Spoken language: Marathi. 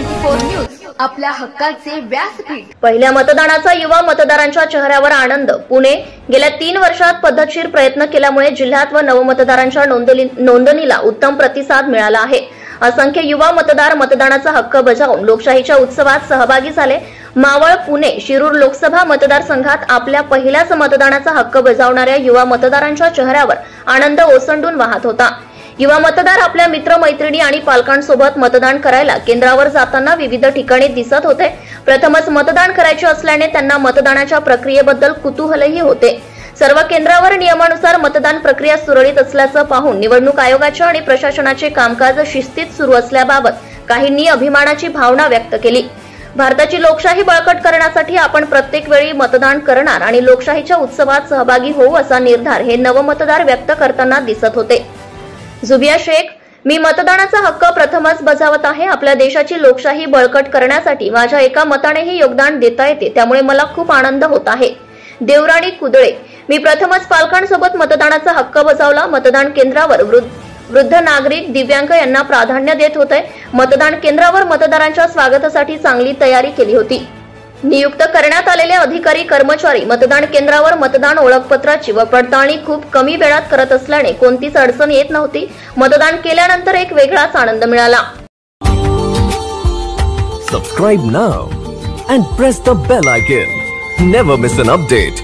24 न्यूज आपल्या हक्काचे व्यासपीठ। पहिल्या मतदानाचा युवा मतदारांच्या चेहऱ्यावर आनंद। पुणे गेल्या 3 वर्षात पद्धतशीर प्रयत्न केल्यामुळे जिल्ह्यात व नवमतदारांच्या नोंदणीला उत्तम प्रतिसाद मिळाला आहे। असंख्य युवा मतदार मतदानाचा हक्क बजावून लोकशाहीच्या उत्सवात सहभागी झाले। मावळ, पुणे, शिरूर लोकसभा मतदारसंघात आपल्या पहिल्याच मतदानाचा हक्क बजावणाऱ्या युवा मतदारांच्या चेहऱ्यावर आनंद ओसंडून वाहत होता। युवा मतदार आपल्या मित्रमैत्रिणी आणि पालकांसोबत मतदान करायला केंद्रावर जाताना विविध ठिकाणी दिसत होते। प्रथमच मतदान करायचे असल्याने त्यांना मतदानाच्या प्रक्रियेबद्दल कुतूहलही होते। सर्व केंद्रावर नियमानुसार मतदान प्रक्रिया सुरळीत असल्याचं पाहून निवडणूक आयोगाच्या आणि प्रशासनाचे कामकाज शिस्तीत सुरू असल्याबाबत काहींनी अभिमानाची भावना व्यक्त केली। भारताची लोकशाही बळकट करण्यासाठी आपण प्रत्येक वेळी मतदान करणार आणि लोकशाहीच्या उत्सवात सहभागी होऊ असा निर्धार हे नवमतदार व्यक्त करताना दिसत होते। जुबिया शेख, मी मतदानाचा हक्क प्रथमच बजावत आहे। आपल्या देशाची लोकशाही बळकट करण्यासाठी माझ्या एका मतानेही योगदान देता येते, त्यामुळे मला खूप आनंद होत आहे। देवराणी कुदळे, मी प्रथमच पालकांसोबत मतदानाचा हक्क बजावला। मतदान केंद्रावर वृद्ध नागरिक, दिव्यांग यांना प्राधान्य देत होते। मतदान केंद्रावर मतदारांच्या स्वागतासाठी चांगली तयारी केली होती। नियुक्त करण्यात आलेले अधिकारी कर्मचारी मतदान केंद्रावर मतदान ओळखपत्राची व पडताळणी खूप कमी वेळात करत असल्याने कोणतीच अडचण येत नव्हती। मतदान केल्यानंतर एक वेगळाच आनंद मिळाला। Subscribe now and press the bell icon. Never miss an update.